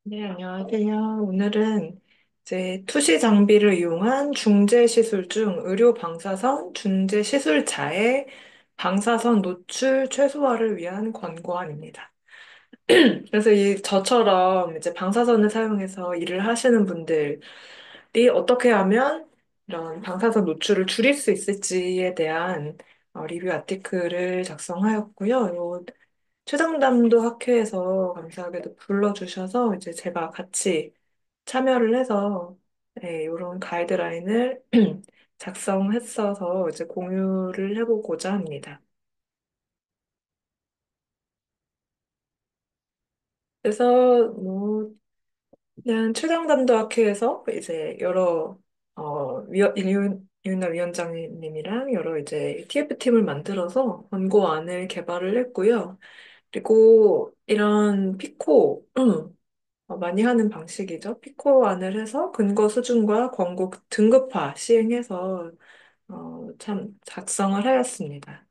네, 안녕하세요. 오늘은 이제 투시 장비를 이용한 중재 시술 중 의료 방사선 중재 시술자의 방사선 노출 최소화를 위한 권고안입니다. 그래서 저처럼 이제 방사선을 사용해서 일을 하시는 분들이 어떻게 하면 이런 방사선 노출을 줄일 수 있을지에 대한 리뷰 아티클을 작성하였고요. 최상담도 학회에서 감사하게도 불러주셔서 이제 제가 같이 참여를 해서 이런 가이드라인을 작성했어서 이제 공유를 해보고자 합니다. 그래서 그냥 최상담도 학회에서 이제 여러 이윤나 위원장님이랑 여러 이제 TF팀을 만들어서 권고안을 개발을 했고요. 그리고 이런 피코 많이 하는 방식이죠. 피코안을 해서 근거 수준과 권고 등급화 시행해서 참 작성을 하였습니다.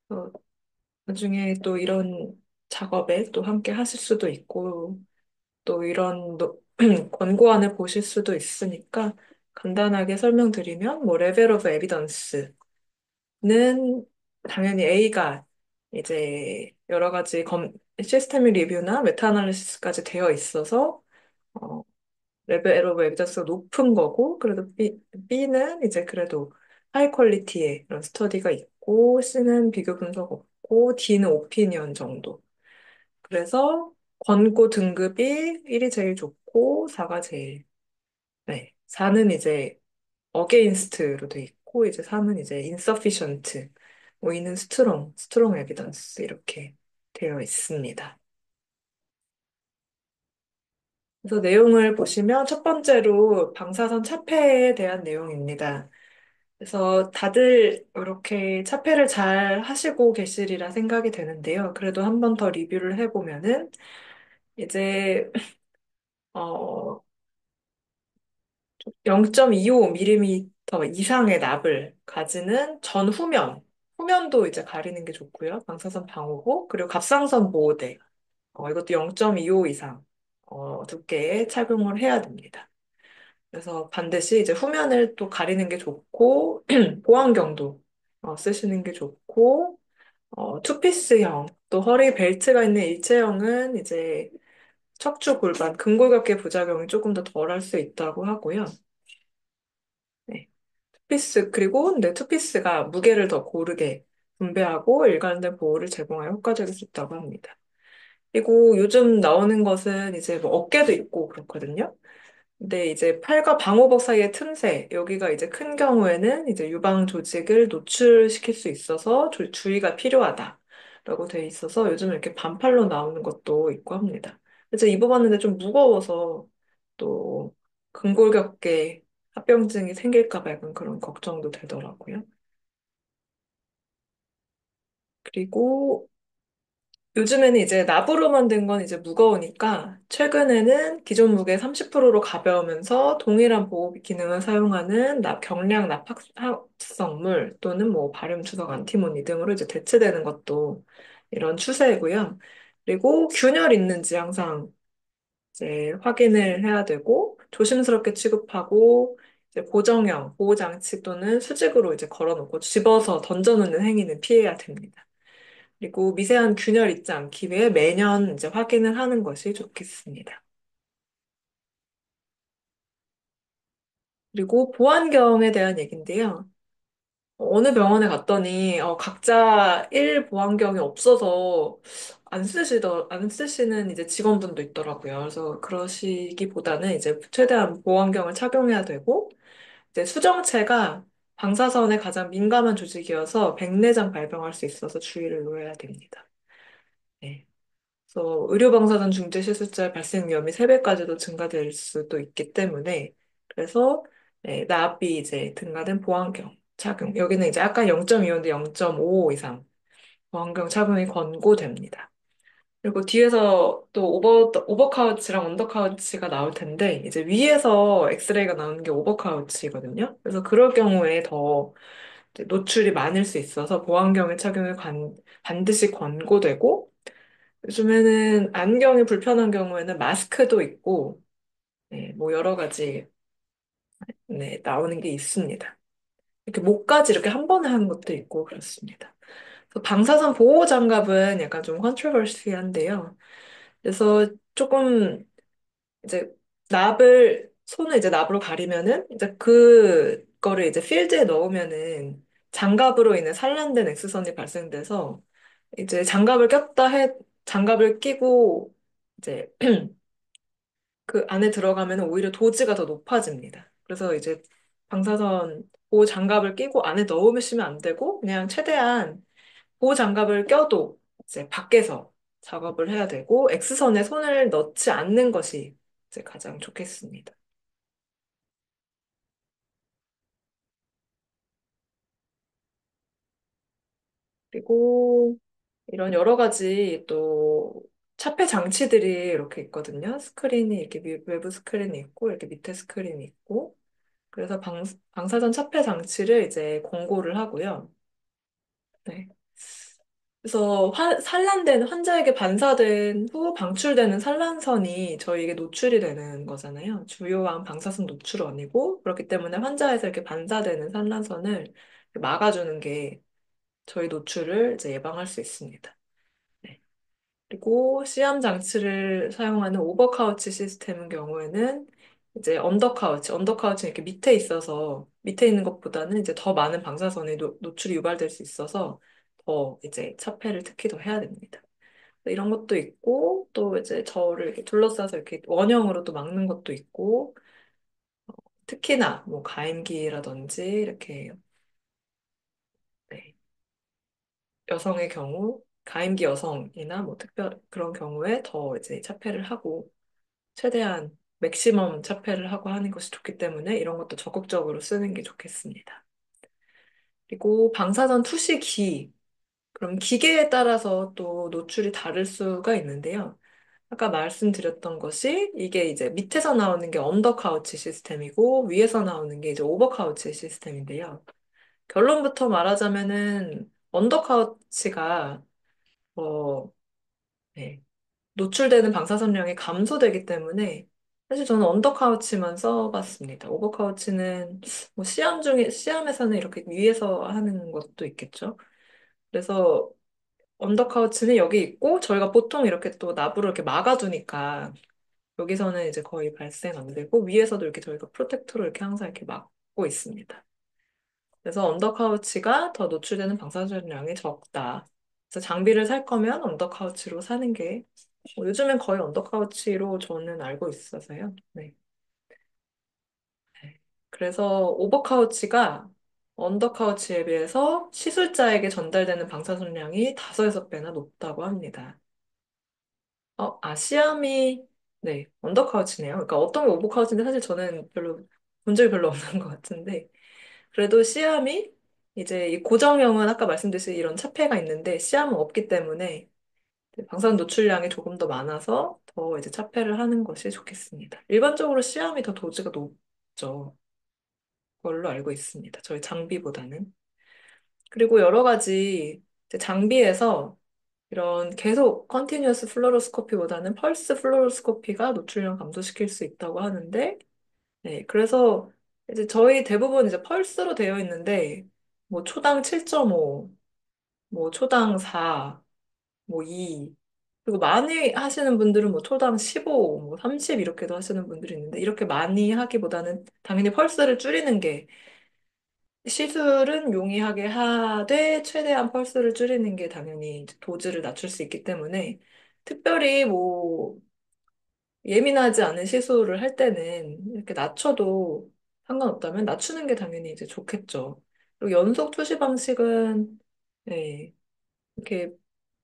어, 나중에 또 이런 작업에 또 함께 하실 수도 있고 또 이런 권고안을 보실 수도 있으니까 간단하게 설명드리면 뭐 레벨 오브 에비던스는 당연히 A가 이제 여러 가지 시스템 리뷰나 메타 아날리시스까지 되어 있어서 어, 레벨 오브 에비던스가 높은 거고, 그래도 B는 이제 그래도 하이 퀄리티의 그런 스터디가 있고, C는 비교 분석 없고, D는 오피니언 정도. 그래서 권고 등급이 1이 제일 좋고, 4가 제일, 네. 4는 이제 어게인스트로 돼 있고, 이제 3은 이제 insufficient, 5는 스트롱 에비던스 이렇게 되어 있습니다. 그래서 내용을 보시면 첫 번째로 방사선 차폐에 대한 내용입니다. 그래서 다들 이렇게 차폐를 잘 하시고 계시리라 생각이 되는데요. 그래도 한 번 더 리뷰를 해보면은 이제 어 0.25mm 이상의 납을 가지는 후면도 이제 가리는 게 좋고요. 방사선 방호구 그리고 갑상선 보호대 이것도 0.25 이상 두께의 착용을 해야 됩니다. 그래서 반드시 이제 후면을 또 가리는 게 좋고 보안경도 쓰시는 게 좋고 투피스형 또 허리 벨트가 있는 일체형은 이제 척추 골반 근골격계 부작용이 조금 더 덜 할 수 있다고 하고요. 네. 투피스 그리고 네, 투피스가 무게를 더 고르게 분배하고 일관된 보호를 제공하여 효과적일 수 있다고 합니다. 그리고 요즘 나오는 것은 이제 뭐 어깨도 있고 그렇거든요. 근데 이제 팔과 방호복 사이의 틈새, 여기가 이제 큰 경우에는 이제 유방 조직을 노출시킬 수 있어서 주의가 필요하다라고 돼 있어서 요즘 이렇게 반팔로 나오는 것도 있고 합니다. 그래서 입어봤는데 좀 무거워서 또 근골격계 합병증이 생길까 봐 약간 그런 걱정도 되더라고요. 그리고 요즘에는 이제 납으로 만든 건 이제 무거우니까 최근에는 기존 무게 30%로 가벼우면서 동일한 보호 기능을 사용하는 경량 납합성물 또는 뭐 발효 주석 안티모니 등으로 이제 대체되는 것도 이런 추세이고요. 그리고 균열 있는지 항상 이제 확인을 해야 되고 조심스럽게 취급하고 이제 보정형 보호 장치 또는 수직으로 이제 걸어놓고 집어서 던져놓는 행위는 피해야 됩니다. 그리고 미세한 균열 있지 않기 위해 매년 이제 확인을 하는 것이 좋겠습니다. 그리고 보안경에 대한 얘기인데요. 어느 병원에 갔더니 각자 보안경이 없어서 안 쓰시는 이제 직원분도 있더라고요. 그래서 그러시기보다는 이제 최대한 보안경을 착용해야 되고 이제 수정체가 방사선에 가장 민감한 조직이어서 백내장 발병할 수 있어서 주의를 요해야 됩니다. 네. 그래서 의료방사선 중재 실수자 발생 위험이 3배까지도 증가될 수도 있기 때문에 그래서 네, 나압이 이제 등가된 보안경 착용 여기는 이제 아까 0.25인데 0.5 이상 보안경 착용이 권고됩니다. 그리고 뒤에서 또 오버카우치랑 언더카우치가 나올 텐데 이제 위에서 엑스레이가 나오는 게 오버카우치거든요. 그래서 그럴 경우에 더 이제 노출이 많을 수 있어서 보안경의 착용이 반드시 권고되고 요즘에는 안경이 불편한 경우에는 마스크도 있고, 네, 뭐 여러 가지, 네, 나오는 게 있습니다. 이렇게 목까지 이렇게 한 번에 하는 것도 있고 그렇습니다. 그래서 방사선 보호 장갑은 약간 좀 컨트로버시한데요. 그래서 조금 이제 손을 이제 납으로 가리면은 이제 그거를 이제 필드에 넣으면은 장갑으로 인해 산란된 X선이 발생돼서 이제 장갑을 끼고 이제 그 안에 들어가면 오히려 도지가 더 높아집니다. 그래서 이제 방사선 보호 장갑을 끼고 안에 넣으시면 안 되고 그냥 최대한 보호 장갑을 껴도 이제 밖에서 작업을 해야 되고 X선에 손을 넣지 않는 것이 이제 가장 좋겠습니다. 그리고 이런 여러 가지 또 차폐 장치들이 이렇게 있거든요. 스크린이 이렇게 외부 스크린이 있고 이렇게 밑에 스크린이 있고 그래서 방사선 차폐 장치를 이제 권고를 하고요. 네. 그래서 산란된 환자에게 반사된 후 방출되는 산란선이 저희에게 노출이 되는 거잖아요. 주요한 방사선 노출원이고 그렇기 때문에 환자에서 이렇게 반사되는 산란선을 막아주는 게 저희 노출을 이제 예방할 수 있습니다. 네. 그리고 시험 장치를 사용하는 오버카우치 시스템의 경우에는 이제 언더카우치 이렇게 밑에 있어서 밑에 있는 것보다는 이제 더 많은 방사선이 노출이 유발될 수 있어서 더 이제 차폐를 특히 더 해야 됩니다. 이런 것도 있고 또 이제 저를 이렇게 둘러싸서 이렇게 원형으로 또 막는 것도 있고 특히나 뭐 가임기라든지 이렇게 네, 여성의 경우 가임기 여성이나 뭐 특별 그런 경우에 더 이제 차폐를 하고 최대한 맥시멈 차폐를 하고 하는 것이 좋기 때문에 이런 것도 적극적으로 쓰는 게 좋겠습니다. 그리고 방사선 투시기, 그럼 기계에 따라서 또 노출이 다를 수가 있는데요. 아까 말씀드렸던 것이 이게 이제 밑에서 나오는 게 언더카우치 시스템이고 위에서 나오는 게 이제 오버카우치 시스템인데요. 결론부터 말하자면은 언더카우치가 어, 네, 노출되는 방사선량이 감소되기 때문에 사실 저는 언더카우치만 써봤습니다. 오버카우치는 뭐 시험에서는 이렇게 위에서 하는 것도 있겠죠. 그래서 언더카우치는 여기 있고 저희가 보통 이렇게 또 납으로 이렇게 막아두니까 여기서는 이제 거의 발생 안 되고 위에서도 이렇게 저희가 프로텍터로 이렇게 항상 이렇게 막고 있습니다. 그래서 언더카우치가 더 노출되는 방사선량이 적다. 그래서 장비를 살 거면 언더카우치로 사는 게 요즘엔 거의 언더카우치로 저는 알고 있어서요. 네. 네. 그래서 오버카우치가 언더카우치에 비해서 시술자에게 전달되는 방사선량이 5~6배나 높다고 합니다. 시아미, 네, 언더카우치네요. 그러니까 어떤 게 오버카우치인데 사실 저는 별로 본 적이 별로 없는 것 같은데 그래도 시암이 이제 이 고정형은 아까 말씀드린 이런 차폐가 있는데 시암은 없기 때문에 방사선 노출량이 조금 더 많아서 더 이제 차폐를 하는 것이 좋겠습니다. 일반적으로 시암이 더 도즈가 높죠. 걸로 알고 있습니다. 저희 장비보다는. 그리고 여러 가지 이제 장비에서 이런 계속 컨티뉴어스 플로로스코피보다는 펄스 플로로스코피가 노출량 감소시킬 수 있다고 하는데 네, 그래서 이제 저희 대부분 이제 펄스로 되어 있는데, 뭐 초당 7.5, 뭐 초당 4, 뭐 2, 그리고 많이 하시는 분들은 뭐 초당 15, 뭐 30 이렇게도 하시는 분들이 있는데, 이렇게 많이 하기보다는 당연히 펄스를 줄이는 게, 시술은 용이하게 하되, 최대한 펄스를 줄이는 게 당연히 이제 도즈를 낮출 수 있기 때문에, 특별히 뭐 예민하지 않은 시술을 할 때는 이렇게 낮춰도 상관없다면 낮추는 게 당연히 이제 좋겠죠. 그리고 연속 투시 방식은 네, 이렇게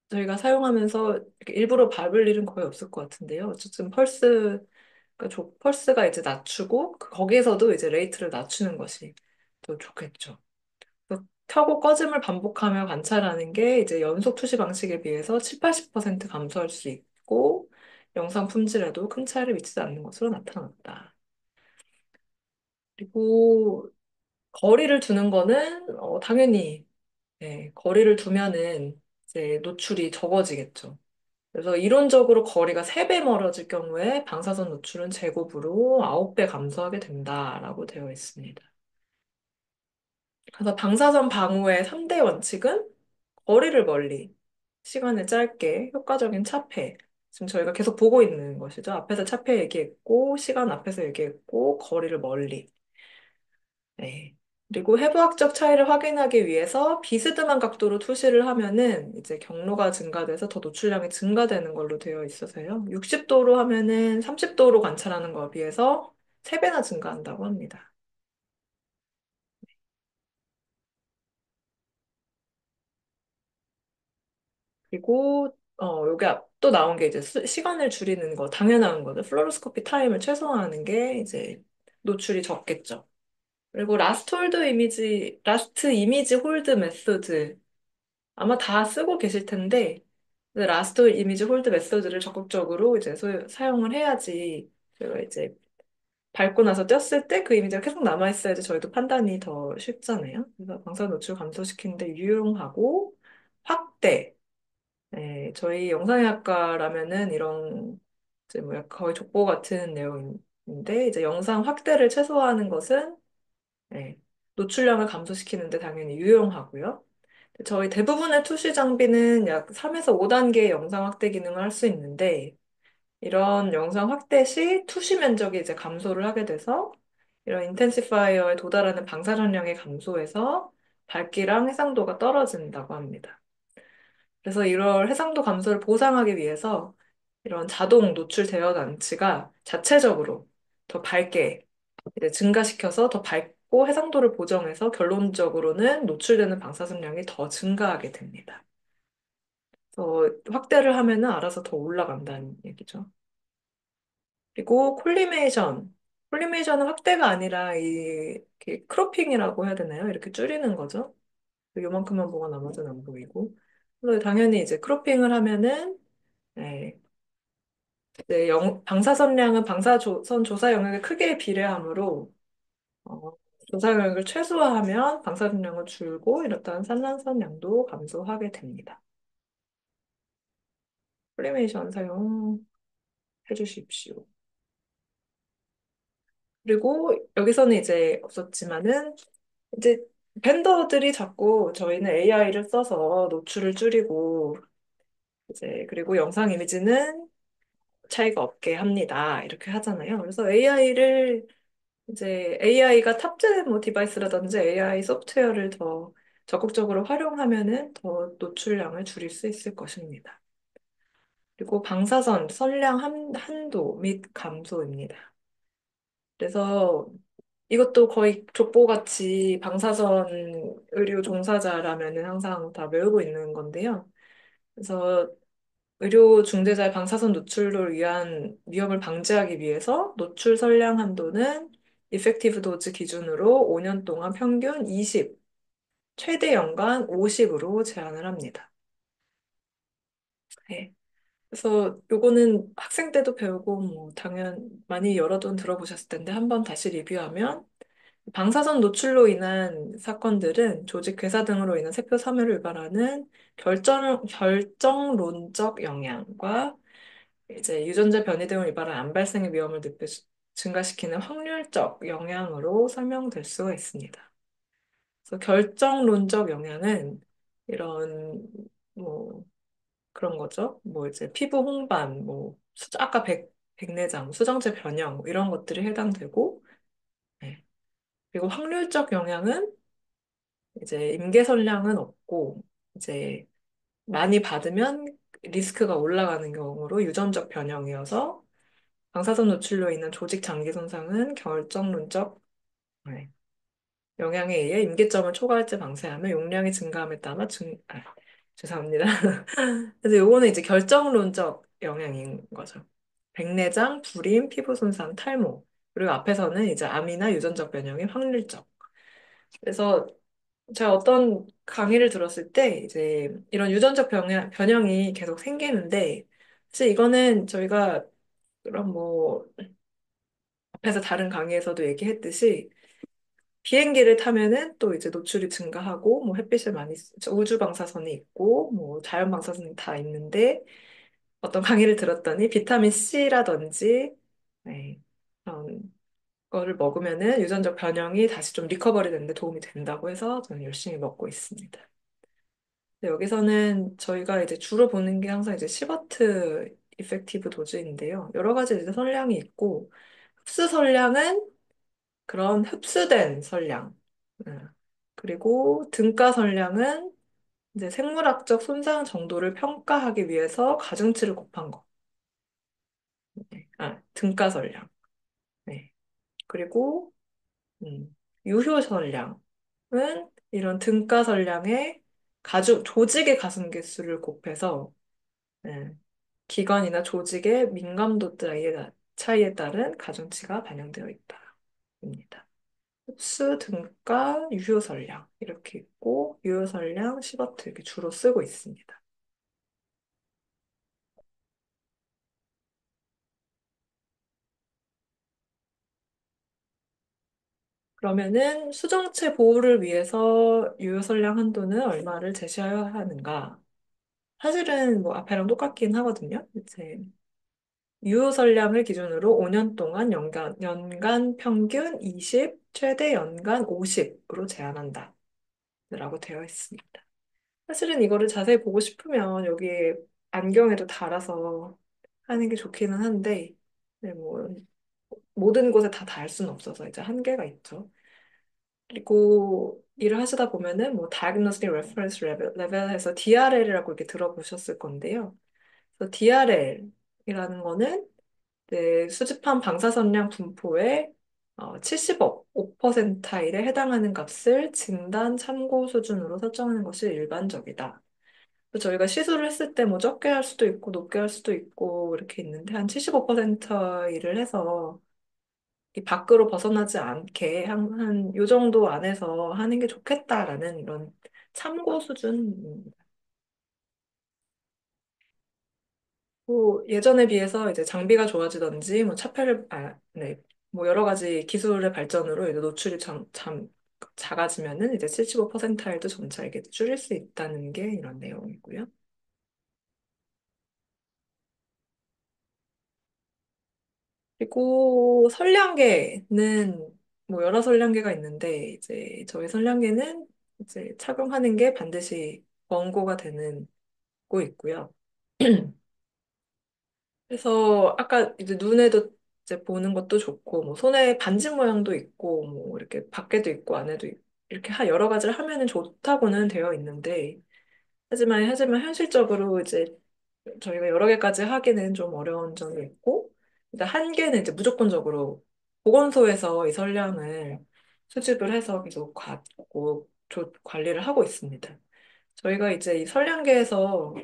저희가 사용하면서 이렇게 일부러 밟을 일은 거의 없을 것 같은데요. 어쨌든 펄스가 이제 낮추고 거기에서도 이제 레이트를 낮추는 것이 더 좋겠죠. 그래서 켜고 꺼짐을 반복하며 관찰하는 게 이제 연속 투시 방식에 비해서 7, 80% 감소할 수 있고 영상 품질에도 큰 차이를 미치지 않는 것으로 나타났다. 그리고 거리를 두는 거는 당연히 네, 거리를 두면은 이제 노출이 적어지겠죠. 그래서 이론적으로 거리가 3배 멀어질 경우에 방사선 노출은 제곱으로 9배 감소하게 된다라고 되어 있습니다. 그래서 방사선 방호의 3대 원칙은 거리를 멀리, 시간을 짧게, 효과적인 차폐. 지금 저희가 계속 보고 있는 것이죠. 앞에서 차폐 얘기했고, 시간 앞에서 얘기했고, 거리를 멀리. 네. 그리고 해부학적 차이를 확인하기 위해서 비스듬한 각도로 투시를 하면은 이제 경로가 증가돼서 더 노출량이 증가되는 걸로 되어 있어서요. 60도로 하면은 30도로 관찰하는 거에 비해서 3배나 증가한다고 합니다. 그리고 여기 또 나온 게 이제 시간을 줄이는 거 당연한 거죠. 플로로스코피 타임을 최소화하는 게 이제 노출이 적겠죠. 그리고 라스트 이미지 홀드 메소드 아마 다 쓰고 계실 텐데 라스트 이미지 홀드 메소드를 적극적으로 이제 사용을 해야지 저희가 이제 밟고 나서 떴을 때 그 이미지가 계속 남아 있어야지 저희도 판단이 더 쉽잖아요. 그래서 방사선 노출 감소시키는데 유용하고 확대. 네, 저희 영상의학과라면은 이런 이제 뭐 약간 거의 족보 같은 내용인데 이제 영상 확대를 최소화하는 것은 네, 노출량을 감소시키는데 당연히 유용하고요. 저희 대부분의 투시 장비는 약 3에서 5단계의 영상 확대 기능을 할 수 있는데 이런 영상 확대 시 투시 면적이 이제 감소를 하게 돼서 이런 인텐시파이어에 도달하는 방사선량이 감소해서 밝기랑 해상도가 떨어진다고 합니다. 그래서 이런 해상도 감소를 보상하기 위해서 이런 자동 노출 제어 장치가 자체적으로 더 밝게 이제 증가시켜서 더 밝고 해상도를 보정해서 결론적으로는 노출되는 방사선량이 더 증가하게 됩니다. 그래서 확대를 하면은 알아서 더 올라간다는 얘기죠. 그리고 콜리메이션. 콜리메이션은 확대가 아니라 이렇게 크로핑이라고 해야 되나요? 이렇게 줄이는 거죠. 요만큼만 보고 나머지는 안 보이고. 그래서 당연히 이제 크로핑을 하면은 네, 네, 방사선량은 방사선 조사 영역에 크게 비례하므로 어, 조사 영역을 최소화하면 방사선량은 줄고 이렇다는 산란선량도 감소하게 됩니다. 콜리메이션 사용해 주십시오. 그리고 여기서는 이제 없었지만은 이제 벤더들이 자꾸 저희는 AI를 써서 노출을 줄이고 이제 그리고 영상 이미지는 차이가 없게 합니다. 이렇게 하잖아요. 그래서 AI를 이제 AI가 탑재된 뭐 디바이스라든지 AI 소프트웨어를 더 적극적으로 활용하면은 더 노출량을 줄일 수 있을 것입니다. 그리고 방사선 선량 한도 및 감소입니다. 그래서 이것도 거의 족보같이 방사선 의료 종사자라면은 항상 다 외우고 있는 건데요. 그래서 의료 중재자의 방사선 노출을 위한 위험을 방지하기 위해서 노출 선량 한도는 이펙티브 도즈 기준으로 5년 동안 평균 20, 최대 연간 50으로 제한을 합니다. 네. 그래서 요거는 학생 때도 배우고 뭐 당연 많이 여러 번 들어보셨을 텐데 한번 다시 리뷰하면 방사선 노출로 인한 사건들은 조직 괴사 등으로 인한 세포 사멸을 유발하는 결정론적 영향과 이제 유전자 변이 등을 유발한 암 발생의 위험을 증가시키는 확률적 영향으로 설명될 수가 있습니다. 그래서 결정론적 영향은 이런 뭐 그런 거죠. 뭐 이제 피부 홍반, 뭐 아까 백내장, 수정체 변형 뭐 이런 것들이 해당되고 네. 그리고 확률적 영향은 이제 임계선량은 없고 이제 많이 받으면 리스크가 올라가는 경우로 유전적 변형이어서 방사선 노출로 인한 조직 장기 손상은 결정론적 네, 영향에 의해 임계점을 초과할지 방사하며 용량이 증가함에 따라 죄송합니다. 그래서 요거는 이제 결정론적 영향인 거죠. 백내장, 불임, 피부 손상, 탈모. 그리고 앞에서는 이제 암이나 유전적 변형의 확률적. 그래서 제가 어떤 강의를 들었을 때 이제 이런 유전적 변형이 계속 생기는데 사실 이거는 저희가 그런 뭐 앞에서 다른 강의에서도 얘기했듯이 비행기를 타면은 또 이제 노출이 증가하고 뭐 햇빛을 많이 우주 방사선이 있고 뭐 자연 방사선이 다 있는데 어떤 강의를 들었더니 비타민 C라든지 네, 그런 거를 먹으면은 유전적 변형이 다시 좀 리커버리 되는데 도움이 된다고 해서 저는 열심히 먹고 있습니다. 근데 여기서는 저희가 이제 주로 보는 게 항상 이제 시버트 이펙티브 도즈인데요. 여러 가지 이제 선량이 있고 흡수 선량은 그런 흡수된 선량. 그리고 등가 선량은 이제 생물학적 손상 정도를 평가하기 위해서 가중치를 곱한 거. 네. 등가 선량. 네. 그리고 유효 선량은 이런 등가 선량의 조직의 가승계수를 곱해서 네. 기관이나 조직의 민감도 차이에 따른 가중치가 반영되어 있다. 입니다. 흡수, 등가, 유효 선량 이렇게 있고 유효 선량, 시버트 이렇게 주로 쓰고 있습니다. 그러면은 수정체 보호를 위해서 유효 선량 한도는 얼마를 제시해야 하는가? 사실은 뭐 앞에랑 똑같긴 하거든요. 이제 유효 선량을 기준으로 5년 동안 연간 평균 20, 최대 연간 50으로 제한한다. 라고 되어 있습니다. 사실은 이거를 자세히 보고 싶으면 여기 안경에도 달아서 하는 게 좋기는 한데, 네, 뭐, 모든 곳에 다 달 수는 없어서 이제 한계가 있죠. 그리고 일을 하시다 보면은 뭐 Diagnostic Reference Level에서 DRL이라고 이렇게 들어보셨을 건데요. 그래서 DRL이라는 거는 네, 수집한 방사선량 분포의 75%일에 해당하는 값을 진단 참고 수준으로 설정하는 것이 일반적이다. 그래서 저희가 시술을 했을 때 뭐 적게 할 수도 있고 높게 할 수도 있고 이렇게 있는데 한 75% 일을 해서 이 밖으로 벗어나지 않게 한 요 정도 안에서 하는 게 좋겠다라는 이런 참고 수준. 뭐 예전에 비해서 이제 장비가 좋아지던지 뭐 네. 뭐 여러 가지 기술의 발전으로 이제 노출이 작아지면은 이제 75%일도 점차 이렇게 줄일 수 있다는 게 이런 내용이고요. 그리고 선량계는 뭐 여러 선량계가 있는데 이제 저희 선량계는 이제 착용하는 게 반드시 권고가 되는 거 있고요. 그래서 아까 이제 눈에도 이제 보는 것도 좋고 뭐 손에 반지 모양도 있고 뭐 이렇게 밖에도 있고 안에도 이렇게 여러 가지를 하면은 좋다고는 되어 있는데 하지만 현실적으로 이제 저희가 여러 개까지 하기는 좀 어려운 점이 있고 일단 한 개는 이제 무조건적으로 보건소에서 이 선량을 수집을 해서 계속 갖고 관리를 하고 있습니다. 저희가 이제 이 선량계에서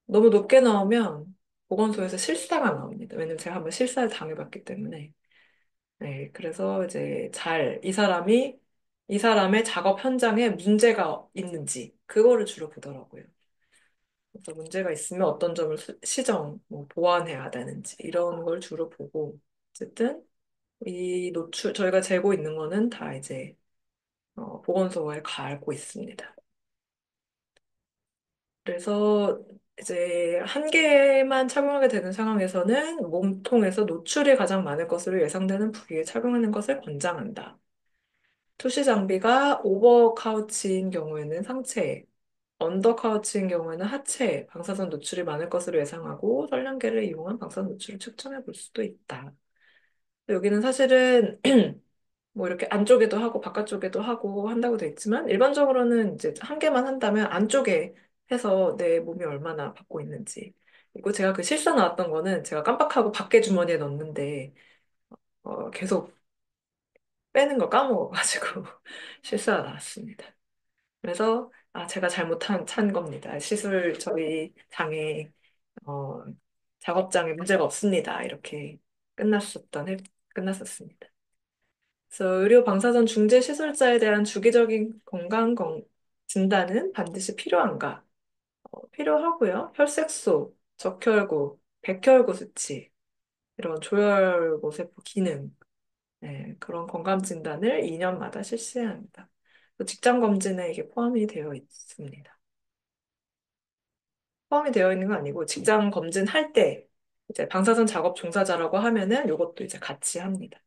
너무 높게 나오면 보건소에서 실사가 나옵니다. 왜냐면 제가 한번 실사를 당해봤기 때문에. 네, 그래서 이제 이 사람의 작업 현장에 문제가 있는지, 그거를 주로 보더라고요. 그래서 문제가 있으면 어떤 점을 뭐 보완해야 되는지, 이런 걸 주로 보고, 어쨌든, 저희가 재고 있는 거는 다 이제, 보건소에 가고 있습니다. 그래서 이제 한 개만 착용하게 되는 상황에서는 몸통에서 노출이 가장 많을 것으로 예상되는 부위에 착용하는 것을 권장한다. 투시 장비가 오버 카우치인 경우에는 상체, 언더 카우치인 경우에는 하체, 방사선 노출이 많을 것으로 예상하고 선량계를 이용한 방사선 노출을 측정해 볼 수도 있다. 여기는 사실은 뭐 이렇게 안쪽에도 하고 바깥쪽에도 하고 한다고 돼 있지만 일반적으로는 이제 한 개만 한다면 안쪽에 해서 내 몸이 얼마나 받고 있는지. 그리고 제가 그 실사 나왔던 거는 제가 깜빡하고 밖에 주머니에 넣었는데 계속 빼는 걸 까먹어가지고 실사가 나왔습니다. 그래서 제가 찬 겁니다. 저희 장에 어, 작업장에 문제가 없습니다. 이렇게 끝났었습니다. 그래서 의료 방사선 중재 시술자에 대한 주기적인 진단은 반드시 필요한가? 필요하고요. 혈색소, 적혈구, 백혈구 수치, 이런 조혈구 세포 기능, 네, 그런 건강 진단을 2년마다 실시해야 합니다. 직장 검진에 이게 포함이 되어 있습니다. 포함이 되어 있는 건 아니고 직장 검진할 때 이제 방사선 작업 종사자라고 하면은 요것도 이제 같이 합니다.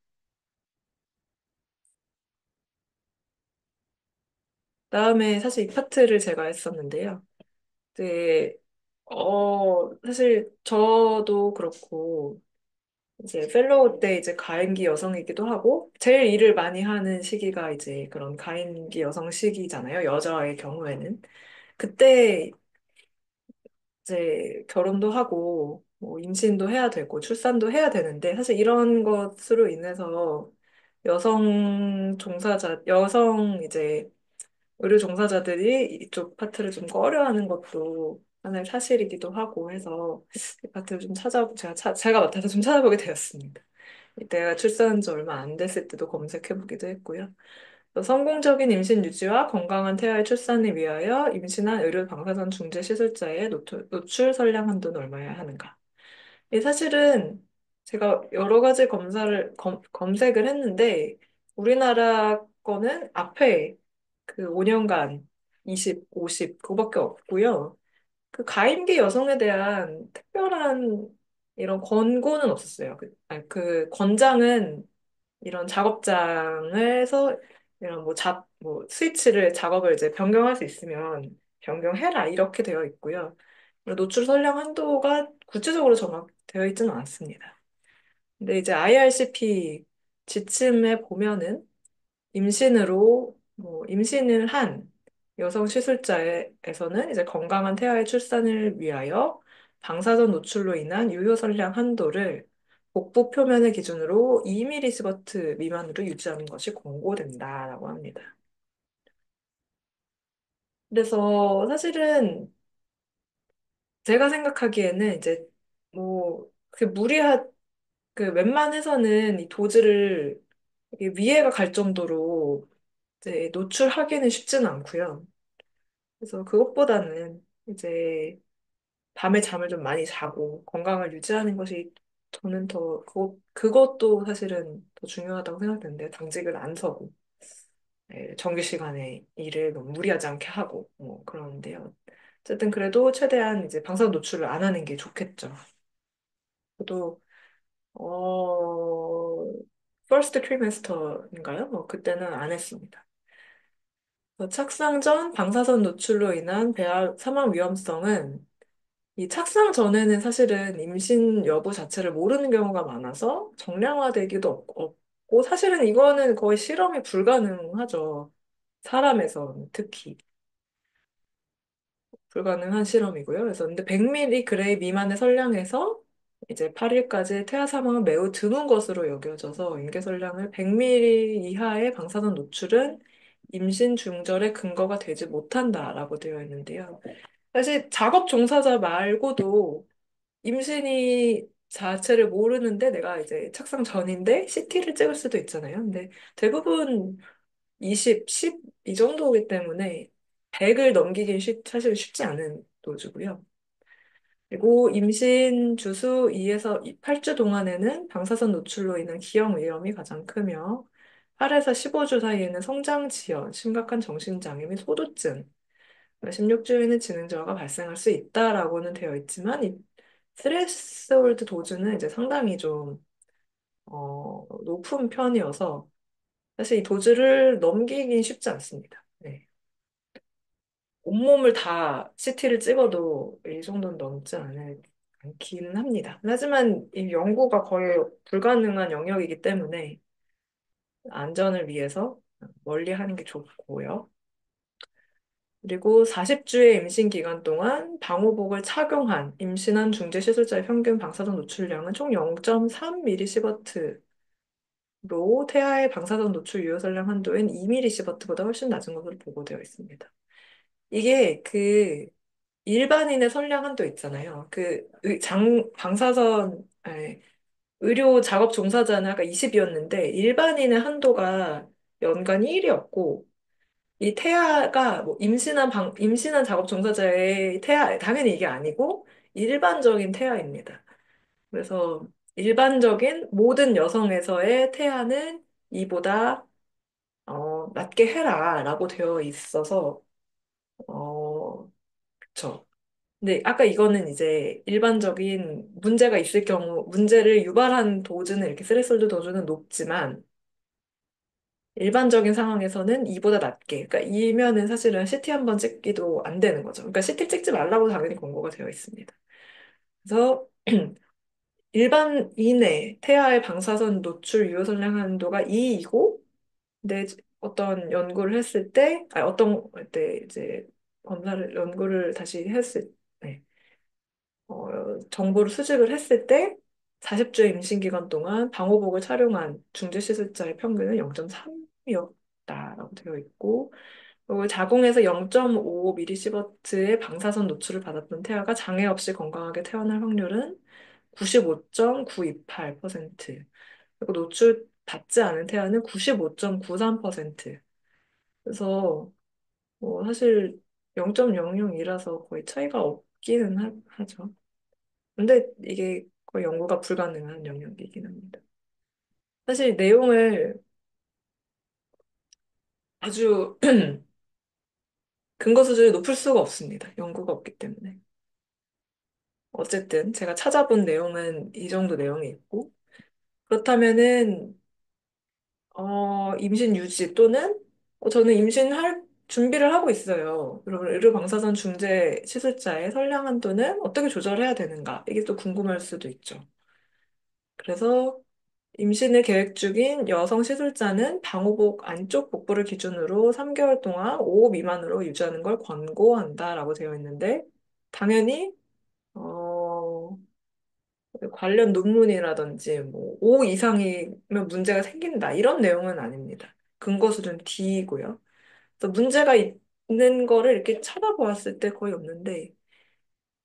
그다음에 사실 이 파트를 제가 했었는데요. 네, 사실 저도 그렇고 이제 fellow 때 이제 가임기 여성이기도 하고 제일 일을 많이 하는 시기가 이제 그런 가임기 여성 시기잖아요. 여자의 경우에는. 그때 이제 결혼도 하고 뭐 임신도 해야 되고 출산도 해야 되는데 사실 이런 것으로 인해서 여성 이제 의료 종사자들이 이쪽 파트를 좀 꺼려하는 것도 하나의 사실이기도 하고 해서 이 파트를 좀 제가 맡아서 좀 찾아보게 되었습니다. 이때가 출산한 지 얼마 안 됐을 때도 검색해보기도 했고요. 성공적인 임신 유지와 건강한 태아의 출산을 위하여 임신한 의료 방사선 중재 시술자의 노출 선량 한도는 얼마야 하는가? 이 사실은 제가 여러 가지 검색을 했는데 우리나라 거는 앞에 그 5년간 20, 50 그거밖에 없고요. 그 가임기 여성에 대한 특별한 이런 권고는 없었어요. 그 권장은 이런 작업장에서 이런 뭐 스위치를 작업을 이제 변경할 수 있으면 변경해라 이렇게 되어 있고요. 그리고 노출 선량 한도가 구체적으로 정확되어 있지는 않습니다. 근데 이제 IRCP 지침에 보면은 임신을 한 여성 시술자에서는 이제 건강한 태아의 출산을 위하여 방사선 노출로 인한 유효 선량 한도를 복부 표면을 기준으로 2mSv 미만으로 유지하는 것이 권고된다라고 합니다. 그래서 사실은 제가 생각하기에는 이제 그 그 웬만해서는 이 도즈를 이게 위해가 갈 정도로 이제 노출하기는 쉽지는 않고요. 그래서 그것보다는 이제 밤에 잠을 좀 많이 자고 건강을 유지하는 것이 저는 그것도 사실은 더 중요하다고 생각되는데 당직을 안 서고 정규 시간에 일을 너무 무리하지 않게 하고 뭐 그러는데요. 어쨌든 그래도 최대한 이제 방사선 노출을 안 하는 게 좋겠죠. 저도 어 first trimester인가요? 뭐 그때는 안 했습니다. 착상 전 방사선 노출로 인한 배아 사망 위험성은 이 착상 전에는 사실은 임신 여부 자체를 모르는 경우가 많아서 정량화되기도 없고 사실은 이거는 거의 실험이 불가능하죠. 사람에서 특히 불가능한 실험이고요. 그래서 근데 100mg 그레이 미만의 선량에서 이제 8일까지 태아 사망은 매우 드문 것으로 여겨져서 임계선량을 100mg 이하의 방사선 노출은 임신 중절의 근거가 되지 못한다라고 되어 있는데요. 사실 작업 종사자 말고도 임신이 자체를 모르는데 내가 이제 착상 전인데 CT를 찍을 수도 있잖아요. 근데 대부분 20, 10 이 정도이기 때문에 100을 넘기긴 사실 쉽지 않은 도주고요. 그리고 임신 주수 2에서 8주 동안에는 방사선 노출로 인한 기형 위험이 가장 크며 8에서 15주 사이에는 성장 지연, 심각한 정신장애 및 소두증, 16주에는 지능 저하가 발생할 수 있다라고는 되어 있지만 이 스레스홀드 도주는 이제 상당히 좀 높은 편이어서 사실 이 도주를 넘기긴 쉽지 않습니다. 네. 온몸을 다 CT를 찍어도 이 정도는 않기는 합니다. 하지만 이 연구가 거의 불가능한 영역이기 때문에 안전을 위해서 멀리 하는 게 좋고요. 그리고 40주의 임신 기간 동안 방호복을 착용한 임신한 중재 시술자의 평균 방사선 노출량은 총 0.3mSv로 태아의 방사선 노출 유효선량 한도인 2mSv보다 훨씬 낮은 것으로 보고되어 있습니다. 이게 그 일반인의 선량 한도 있잖아요. 의료 작업 종사자는 아까 20이었는데 일반인의 한도가 연간 1이었고 이 태아가 뭐 임신한 작업 종사자의 태아, 당연히 이게 아니고 일반적인 태아입니다. 그래서 일반적인 모든 여성에서의 태아는 이보다 낮게 해라라고 되어 있어서 그쵸. 근데 아까 이거는 이제 일반적인 문제가 있을 경우, 문제를 유발한 도주는 이렇게 스레스홀드 도주는 높지만, 일반적인 상황에서는 이보다 낮게. 그러니까 이면은 사실은 CT 한 번 찍기도 안 되는 거죠. 그러니까 CT 찍지 말라고 당연히 권고가 되어 있습니다. 그래서 일반인의 태아의 방사선 노출 유효 선량 한도가 2이고, 근데 어떤 연구를 했을 때, 아니 어떤 때 이제 연구를 다시 했을 때, 정보를 수집을 했을 때 40주의 임신 기간 동안 방호복을 착용한 중재 시술자의 평균은 0.3이었다라고 되어 있고, 그리고 자궁에서 0.5mS의 방사선 노출을 받았던 태아가 장애 없이 건강하게 태어날 확률은 95.928%, 그리고 노출 받지 않은 태아는 95.93%. 그래서 사실 0.00이라서 거의 차이가 없기는 하죠. 근데 이게 거의 연구가 불가능한 영역이긴 합니다. 사실 내용을 아주 근거 수준이 높일 수가 없습니다. 연구가 없기 때문에. 어쨌든 제가 찾아본 내용은 이 정도 내용이 있고, 그렇다면은 임신 유지 또는 저는 임신할 준비를 하고 있어요. 그러면 의료방사선 중재 시술자의 선량 한도는 어떻게 조절해야 되는가? 이게 또 궁금할 수도 있죠. 그래서 임신을 계획 중인 여성 시술자는 방호복 안쪽 복부를 기준으로 3개월 동안 5 미만으로 유지하는 걸 권고한다라고 되어 있는데, 당연히 관련 논문이라든지 뭐 5 이상이면 문제가 생긴다 이런 내용은 아닙니다. 근거 수준 D이고요. 그래서 문제가 있는 거를 이렇게 찾아보았을 때 거의 없는데,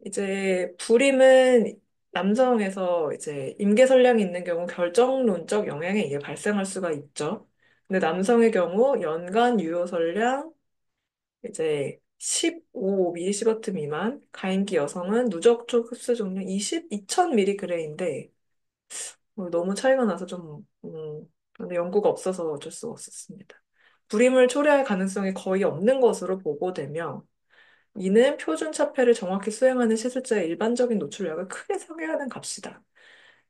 이제 불임은 남성에서 이제 임계설량이 있는 경우 결정론적 영향에 의해 발생할 수가 있죠. 근데 남성의 경우 연간 유효설량 이제 15mSv 미만, 가임기 여성은 누적촉 흡수 종량 2000mg인데 너무 차이가 나서 좀 근데 연구가 없어서 어쩔 수가 없었습니다. 불임을 초래할 가능성이 거의 없는 것으로 보고되며, 이는 표준 차폐를 정확히 수행하는 시술자의 일반적인 노출량을 크게 상회하는 값이다.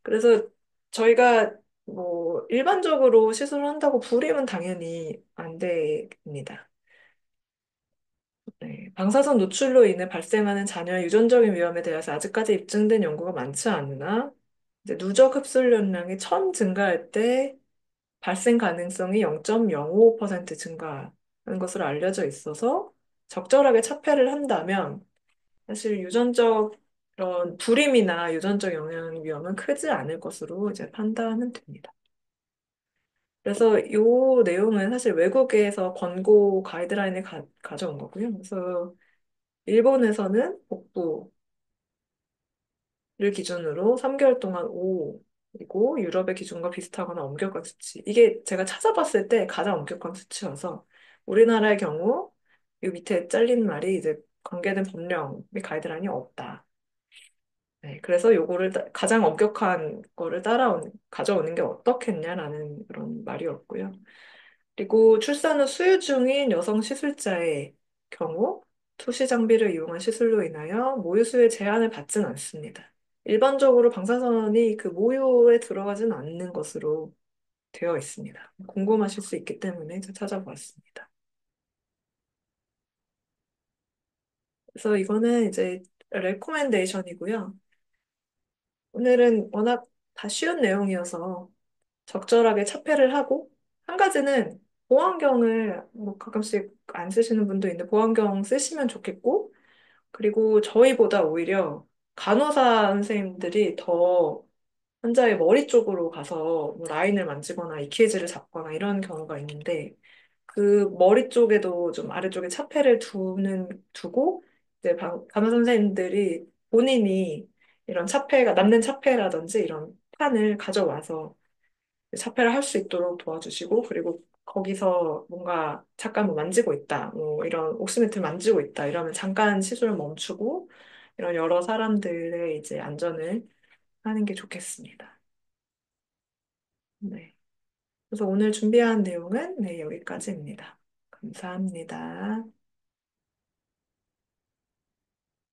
그래서 저희가 뭐 일반적으로 시술을 한다고 불임은 당연히 안 됩니다. 네, 방사선 노출로 인해 발생하는 자녀의 유전적인 위험에 대해서 아직까지 입증된 연구가 많지 않으나, 이제 누적 흡수련량이 1000 증가할 때 발생 가능성이 0.05% 증가하는 것으로 알려져 있어서 적절하게 차폐를 한다면 사실 유전적 그런 불임이나 유전적 영향 위험은 크지 않을 것으로 이제 판단은 됩니다. 그래서 이 내용은 사실 외국에서 권고 가이드라인을 가져온 거고요. 그래서 일본에서는 복부를 기준으로 3개월 동안 5이고, 유럽의 기준과 비슷하거나 엄격한 수치. 이게 제가 찾아봤을 때 가장 엄격한 수치여서, 우리나라의 경우 이 밑에 잘린 말이 이제 관계된 법령 및 가이드라인이 없다. 네, 그래서 요거를 가장 엄격한 거를 가져오는 게 어떻겠냐라는 그런 말이었고요. 그리고 출산 후 수유 중인 여성 시술자의 경우 투시 장비를 이용한 시술로 인하여 모유 수유에 제한을 받지는 않습니다. 일반적으로 방사선이 그 모유에 들어가지는 않는 것으로 되어 있습니다. 궁금하실 수 있기 때문에 제가 찾아보았습니다. 그래서 이거는 이제 레코멘데이션이고요. 오늘은 워낙 다 쉬운 내용이어서 적절하게 차폐를 하고, 한 가지는 보안경을 뭐 가끔씩 안 쓰시는 분도 있는데 보안경 쓰시면 좋겠고, 그리고 저희보다 오히려 간호사 선생님들이 더 환자의 머리 쪽으로 가서 뭐 라인을 만지거나 EKG를 잡거나 이런 경우가 있는데, 그 머리 쪽에도 좀 아래쪽에 차폐를 두고 이제 간호 선생님들이 본인이 이런 차폐가 남는 차폐라든지 이런 판을 가져와서 차폐를 할 수 있도록 도와주시고, 그리고 거기서 뭔가 잠깐 뭐 만지고 있다, 뭐 이런 옥시미터를 만지고 있다 이러면 잠깐 시술을 멈추고 이런 여러 사람들의 이제 안전을 하는 게 좋겠습니다. 네. 그래서 오늘 준비한 내용은 네, 여기까지입니다. 감사합니다.